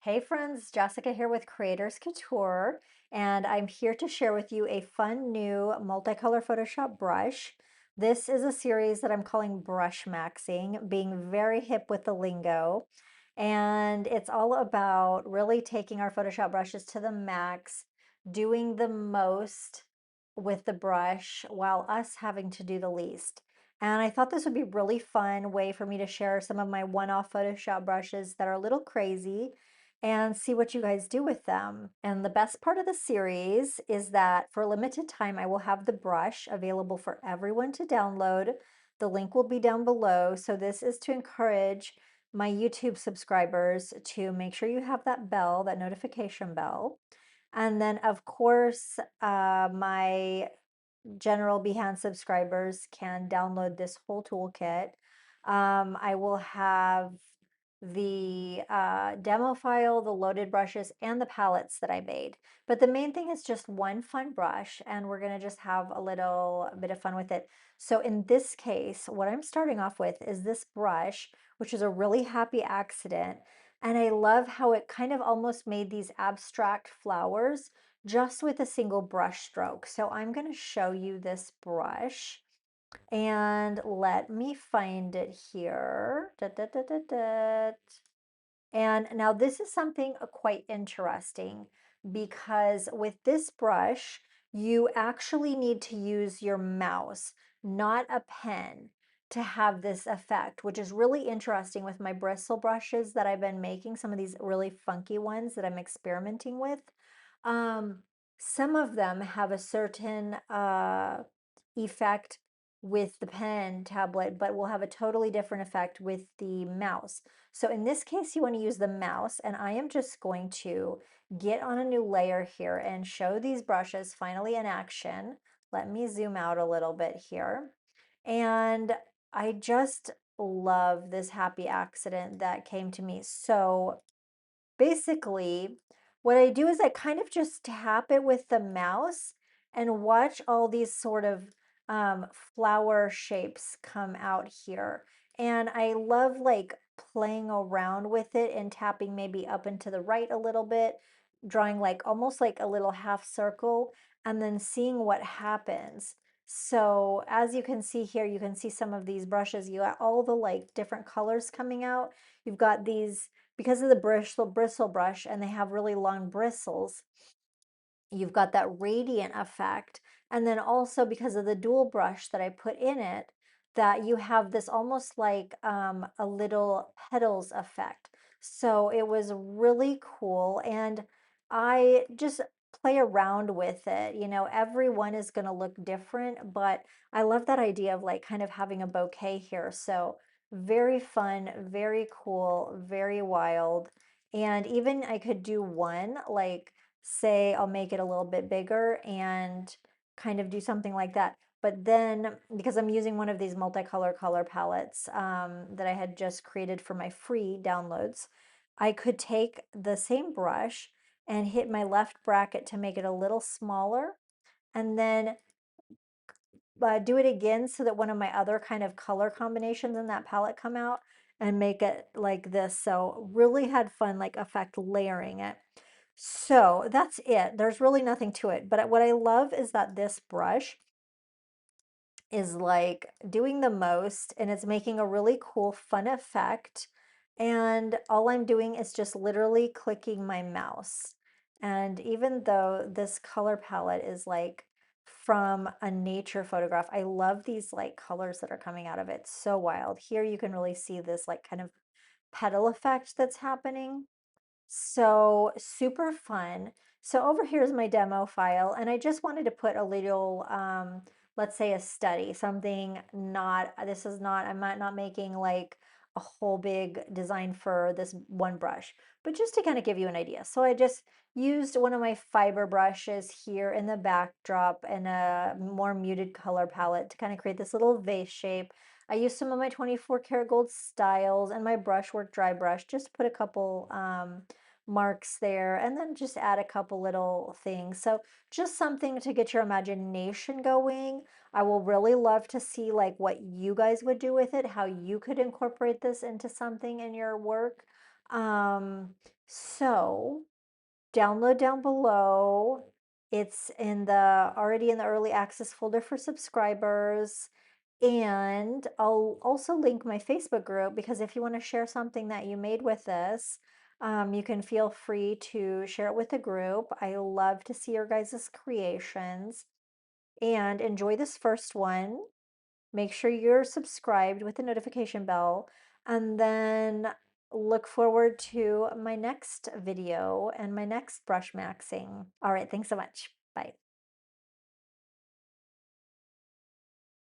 Hey friends, Jessica here with Creators Couture, and I'm here to share with you a fun new multicolor Photoshop brush. This is a series that I'm calling Brush Maxing, being very hip with the lingo. And it's all about really taking our Photoshop brushes to the max, doing the most with the brush while us having to do the least. And I thought this would be a really fun way for me to share some of my one-off Photoshop brushes that are a little crazy and see what you guys do with them. And the best part of the series is that for a limited time, I will have the brush available for everyone to download. The link will be down below. So this is to encourage my YouTube subscribers to make sure you have that bell, that notification bell. And then of course, my general Behance subscribers can download this whole toolkit. I will have the demo file, the loaded brushes, and the palettes that I made. But the main thing is just one fun brush, and we're gonna just have a little bit of fun with it. So in this case, what I'm starting off with is this brush, which is a really happy accident. And I love how it kind of almost made these abstract flowers just with a single brush stroke. So I'm going to show you this brush and let me find it here. Da, da, da, da, da. And now this is something quite interesting because with this brush, you actually need to use your mouse, not a pen, to have this effect, which is really interesting with my bristle brushes that I've been making, some of these really funky ones that I'm experimenting with. Um, some of them have a certain effect with the pen tablet, but will have a totally different effect with the mouse. So in this case, you want to use the mouse, and I am just going to get on a new layer here and show these brushes finally in action. Let me zoom out a little bit here. And I just love this happy accident that came to me. So basically, what I do is I kind of just tap it with the mouse and watch all these sort of flower shapes come out here. And I love like playing around with it and tapping maybe up and to the right a little bit, drawing like almost like a little half circle and then seeing what happens. So as you can see here, you can see some of these brushes, you got all the like different colors coming out. You've got these because of the bristle brush and they have really long bristles, you've got that radiant effect. And then also because of the dual brush that I put in it, that you have this almost like a little petals effect. So it was really cool. And I just play around with it. You know, every one is going to look different, but I love that idea of like kind of having a bouquet here. So very fun, very cool, very wild. And even I could do one like say I'll make it a little bit bigger and kind of do something like that. But then because I'm using one of these multicolor color palettes that I had just created for my free downloads, I could take the same brush and hit my left bracket to make it a little smaller and then do it again so that one of my other kind of color combinations in that palette come out and make it like this. So really had fun like effect layering it. So that's it. There's really nothing to it. But what I love is that this brush is like doing the most and it's making a really cool, fun effect. And all I'm doing is just literally clicking my mouse. And even though this color palette is like from a nature photograph, I love these like colors that are coming out of it. So wild. Here you can really see this like kind of petal effect that's happening. So super fun. So over here's my demo file, and I just wanted to put a little, let's say a study, something not, this is not, I'm not making like a whole big design for this one brush, but just to kind of give you an idea. So I just used one of my fiber brushes here in the backdrop and a more muted color palette to kind of create this little vase shape. I used some of my 24 karat gold styles and my brushwork dry brush just to put a couple marks there and then just add a couple little things. So just something to get your imagination going. I will really love to see like what you guys would do with it, how you could incorporate this into something in your work. Um, so download down below. It's in the already in the early access folder for subscribers. And I'll also link my Facebook group because if you want to share something that you made with this, you can feel free to share it with the group. I love to see your guys' creations and enjoy this first one. Make sure you're subscribed with the notification bell, and then look forward to my next video and my next brush maxing. All right, thanks so much. Bye.